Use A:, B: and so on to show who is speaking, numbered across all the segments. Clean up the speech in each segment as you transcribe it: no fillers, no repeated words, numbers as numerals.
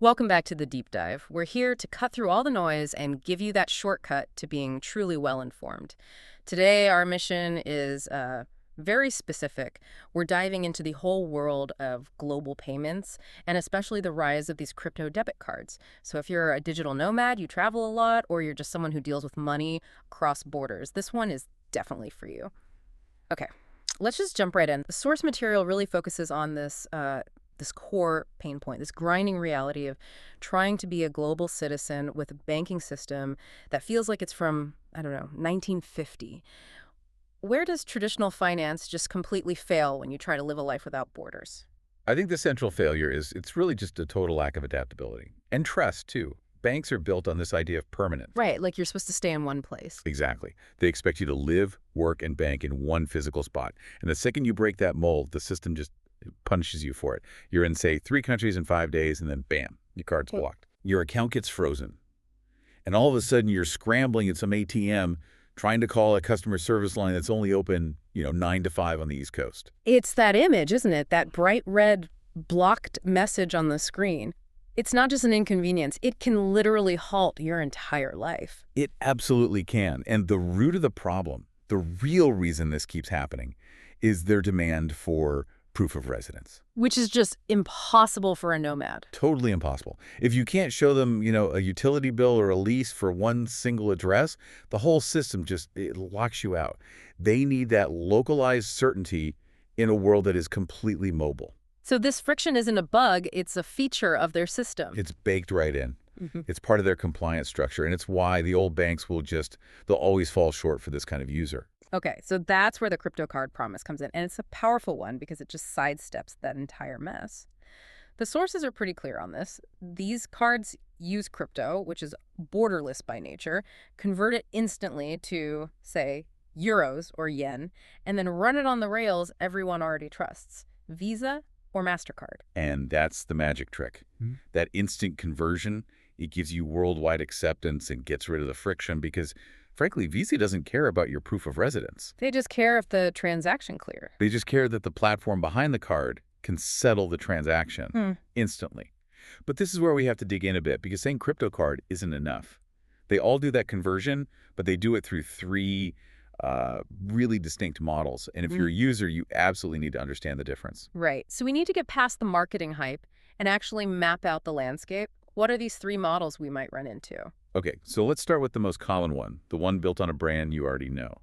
A: Welcome back to the deep dive. We're here to cut through all the noise and give you that shortcut to being truly well informed. Today, our mission is very specific. We're diving into the whole world of global payments and especially the rise of these crypto debit cards. So, if you're a digital nomad, you travel a lot, or you're just someone who deals with money across borders, this one is definitely for you. Okay, let's just jump right in. The source material really focuses on this core pain point, this grinding reality of trying to be a global citizen with a banking system that feels like it's from, I don't know, 1950. Where does traditional finance just completely fail when you try to live a life without borders?
B: I think the central failure is it's really just a total lack of adaptability. And trust, too. Banks are built on this idea of permanence.
A: Right, like you're supposed to stay in one place.
B: Exactly. They expect you to live, work, and bank in one physical spot. And the second you break that mold, the system just punishes you for it. You're in, say, 3 countries in 5 days, and then bam, your card's blocked. Your account gets frozen. And all of a sudden, you're scrambling at some ATM trying to call a customer service line that's only open, 9 to 5 on the East Coast.
A: It's that image, isn't it? That bright red blocked message on the screen. It's not just an inconvenience. It can literally halt your entire life.
B: It absolutely can. And the root of the problem, the real reason this keeps happening, is their demand for proof of residence.
A: Which is just impossible for a nomad.
B: Totally impossible. If you can't show them, a utility bill or a lease for one single address, the whole system it locks you out. They need that localized certainty in a world that is completely mobile.
A: So this friction isn't a bug, it's a feature of their system.
B: It's baked right in. It's part of their compliance structure, and it's why the old banks they'll always fall short for this kind of user.
A: Okay, so that's where the crypto card promise comes in, and it's a powerful one because it just sidesteps that entire mess. The sources are pretty clear on this. These cards use crypto, which is borderless by nature, convert it instantly to, say, euros or yen, and then run it on the rails everyone already trusts, Visa or MasterCard.
B: And that's the magic trick. That instant conversion, it gives you worldwide acceptance and gets rid of the friction because frankly, Visa doesn't care about your proof of residence.
A: They just care if the transaction clear.
B: They just care that the platform behind the card can settle the transaction instantly. But this is where we have to dig in a bit because saying crypto card isn't enough. They all do that conversion, but they do it through 3 really distinct models. And if you're a user, you absolutely need to understand the difference.
A: Right. So we need to get past the marketing hype and actually map out the landscape. What are these 3 models we might run into?
B: Okay, so let's start with the most common one, the one built on a brand you already know.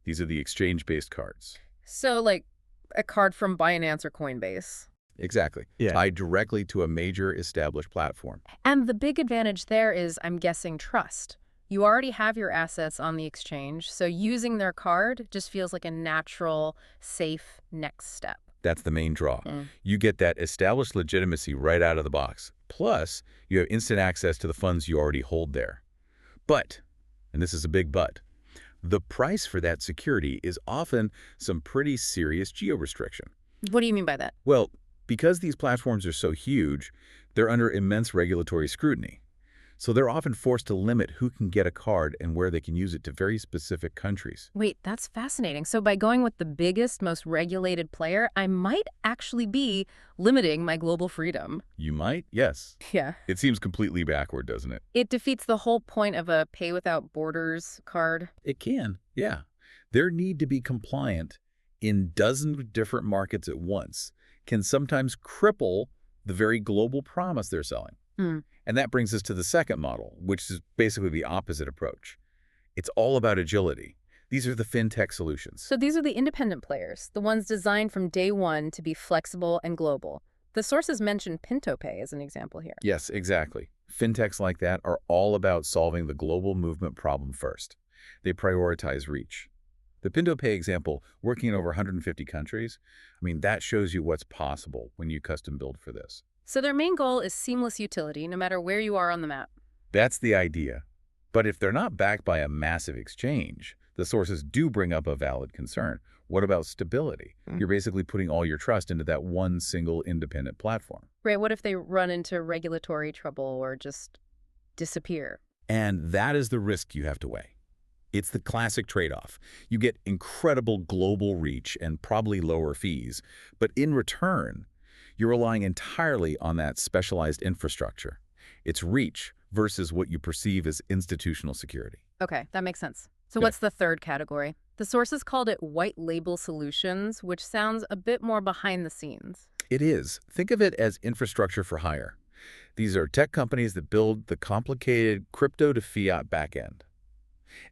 B: These are the exchange-based cards.
A: So like a card from Binance or Coinbase.
B: Exactly.
C: Yeah.
B: Tied directly to a major established platform.
A: And the big advantage there is, I'm guessing, trust. You already have your assets on the exchange, so using their card just feels like a natural, safe next step.
B: That's the main draw. You get that established legitimacy right out of the box. Plus, you have instant access to the funds you already hold there. But, and this is a big but, the price for that security is often some pretty serious geo-restriction.
A: What do you mean by that?
B: Well, because these platforms are so huge, they're under immense regulatory scrutiny. So they're often forced to limit who can get a card and where they can use it to very specific countries.
A: Wait, that's fascinating. So by going with the biggest, most regulated player, I might actually be limiting my global freedom.
B: You might? Yes.
A: Yeah.
B: It seems completely backward, doesn't it?
A: It defeats the whole point of a pay without borders card.
B: It can, yeah. Their need to be compliant in dozens of different markets at once can sometimes cripple the very global promise they're selling. And that brings us to the second model, which is basically the opposite approach. It's all about agility. These are the fintech solutions.
A: So these are the independent players, the ones designed from day one to be flexible and global. The sources mention PintoPay as an example here.
B: Yes, exactly. Fintechs like that are all about solving the global movement problem first. They prioritize reach. The PintoPay example, working in over 150 countries, that shows you what's possible when you custom build for this.
A: So their main goal is seamless utility, no matter where you are on the map.
B: That's the idea. But if they're not backed by a massive exchange, the sources do bring up a valid concern. What about stability? You're basically putting all your trust into that one single independent platform.
A: Right, what if they run into regulatory trouble or just disappear?
B: And that is the risk you have to weigh. It's the classic trade-off. You get incredible global reach and probably lower fees, but in return, You're relying entirely on that specialized infrastructure. It's reach versus what you perceive as institutional security.
A: Okay, that makes sense. So
B: Yeah.
A: what's the third category? The sources called it white label solutions, which sounds a bit more behind the scenes.
B: It is. Think of it as infrastructure for hire. These are tech companies that build the complicated crypto to fiat backend,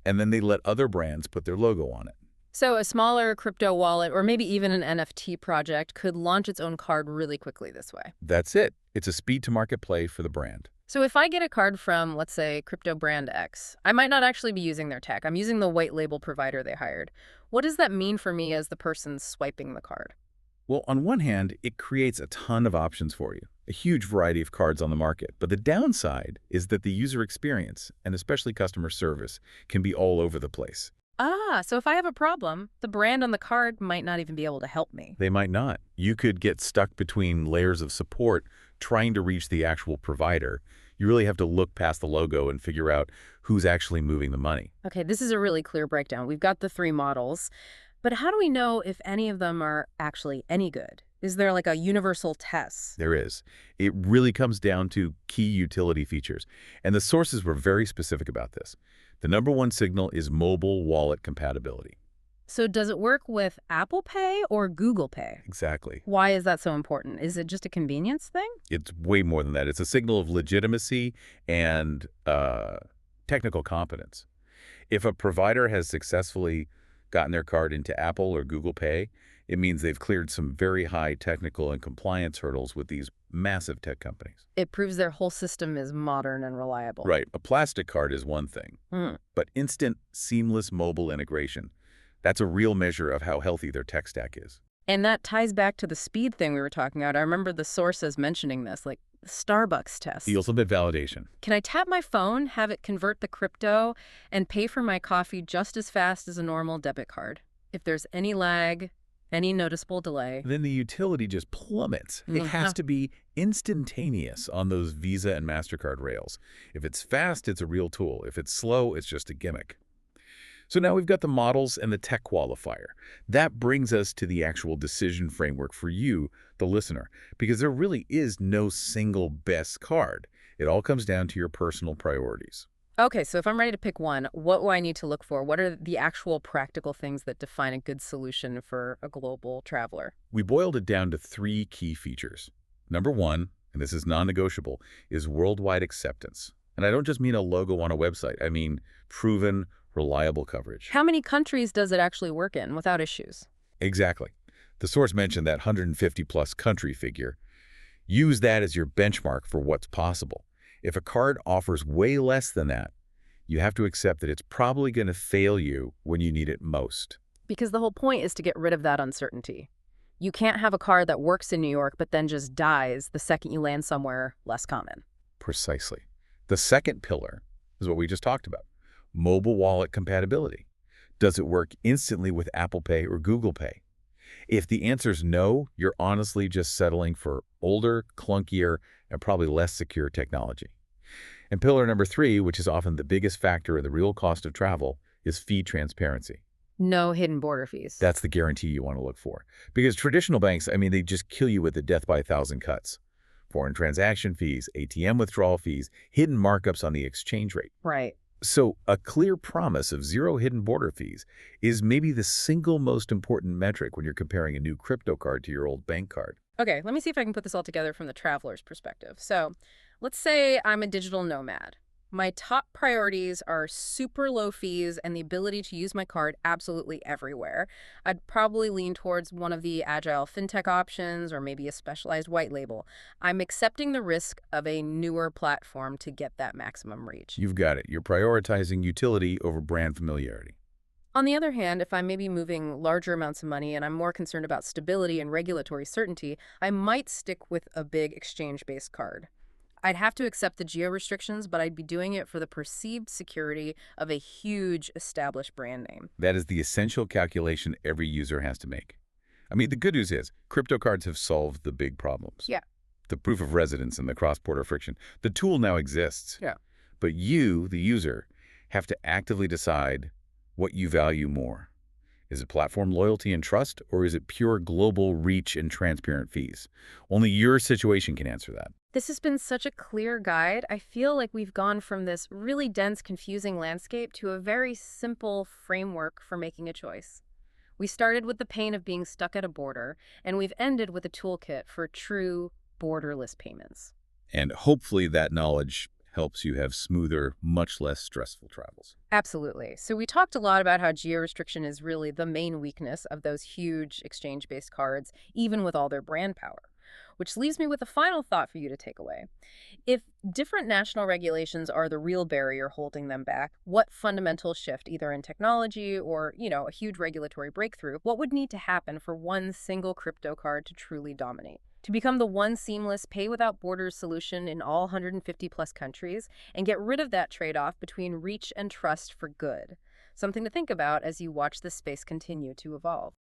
B: and then they let other brands put their logo on it.
A: So a smaller crypto wallet or maybe even an NFT project could launch its own card really quickly this way.
B: That's it. It's a speed-to-market play for the brand.
A: So if I get a card from, let's say, crypto brand X, I might not actually be using their tech. I'm using the white label provider they hired. What does that mean for me as the person swiping the card?
B: Well, on one hand, it creates a ton of options for you, a huge variety of cards on the market. But the downside is that the user experience, and especially customer service, can be all over the place.
A: Ah, so if I have a problem, the brand on the card might not even be able to help me.
B: They might not. You could get stuck between layers of support trying to reach the actual provider. You really have to look past the logo and figure out who's actually moving the money.
A: Okay, this is a really clear breakdown. We've got the three models, but how do we know if any of them are actually any good? Is there like a universal test?
B: There is. It really comes down to key utility features, and the sources were very specific about this. The number one signal is mobile wallet compatibility.
A: So does it work with Apple Pay or Google Pay?
B: Exactly.
A: Why is that so important? Is it just a convenience thing?
B: It's way more than that. It's a signal of legitimacy and technical competence. If a provider has successfully gotten their card into Apple or Google Pay, it means they've cleared some very high technical and compliance hurdles with these massive tech companies.
A: It proves their whole system is modern and reliable.
B: Right. A plastic card is one thing,
A: Hmm.
B: but instant, seamless mobile integration, that's a real measure of how healthy their tech stack is.
A: And that ties back to the speed thing we were talking about. I remember the sources mentioning this, like the Starbucks test.
B: The ultimate validation.
A: Can I tap my phone, have it convert the crypto, and pay for my coffee just as fast as a normal debit card? If there's any lag, any noticeable delay.
B: Then the utility just plummets. It has to be instantaneous on those Visa and MasterCard rails. If it's fast, it's a real tool. If it's slow, it's just a gimmick. So now we've got the models and the tech qualifier. That brings us to the actual decision framework for you, the listener, because there really is no single best card. It all comes down to your personal priorities.
A: Okay, so if I'm ready to pick one, what do I need to look for? What are the actual practical things that define a good solution for a global traveler?
B: We boiled it down to three key features. Number one, and this is non-negotiable, is worldwide acceptance. And I don't just mean a logo on a website. I mean proven, reliable coverage.
A: How many countries does it actually work in without issues?
B: Exactly. The source mentioned that 150-plus country figure. Use that as your benchmark for what's possible. If a card offers way less than that, you have to accept that it's probably going to fail you when you need it most.
A: Because the whole point is to get rid of that uncertainty. You can't have a card that works in New York but then just dies the second you land somewhere less common.
B: Precisely. The second pillar is what we just talked about, mobile wallet compatibility. Does it work instantly with Apple Pay or Google Pay? If the answer is no, you're honestly just settling for older, clunkier, and probably less secure technology. And pillar number three, which is often the biggest factor in the real cost of travel, is fee transparency.
A: No hidden border fees.
B: That's the guarantee you want to look for. Because traditional banks, they just kill you with the death by a thousand cuts. Foreign transaction fees, ATM withdrawal fees, hidden markups on the exchange rate.
A: Right.
B: So a clear promise of zero hidden border fees is maybe the single most important metric when you're comparing a new crypto card to your old bank card.
A: Okay, let me see if I can put this all together from the traveler's perspective. So let's say I'm a digital nomad. My top priorities are super low fees and the ability to use my card absolutely everywhere. I'd probably lean towards one of the agile fintech options or maybe a specialized white label. I'm accepting the risk of a newer platform to get that maximum reach.
B: You've got it. You're prioritizing utility over brand familiarity.
A: On the other hand, if I'm maybe moving larger amounts of money and I'm more concerned about stability and regulatory certainty, I might stick with a big exchange-based card. I'd have to accept the geo-restrictions, but I'd be doing it for the perceived security of a huge established brand name.
B: That is the essential calculation every user has to make. The good news is crypto cards have solved the big problems.
A: Yeah.
B: The proof of residence and the cross-border friction. The tool now exists.
A: Yeah.
B: But you, the user, have to actively decide what you value more. Is it platform loyalty and trust, or is it pure global reach and transparent fees? Only your situation can answer that.
A: This has been such a clear guide. I feel like we've gone from this really dense, confusing landscape to a very simple framework for making a choice. We started with the pain of being stuck at a border, and we've ended with a toolkit for true borderless payments.
B: And hopefully that knowledge helps you have smoother, much less stressful travels.
A: Absolutely. So we talked a lot about how geo-restriction is really the main weakness of those huge exchange-based cards, even with all their brand power. Which leaves me with a final thought for you to take away. If different national regulations are the real barrier holding them back, what fundamental shift, either in technology or, a huge regulatory breakthrough, what would need to happen for one single crypto card to truly dominate? To become the one seamless pay without borders solution in all 150 plus countries and get rid of that trade-off between reach and trust for good. Something to think about as you watch this space continue to evolve.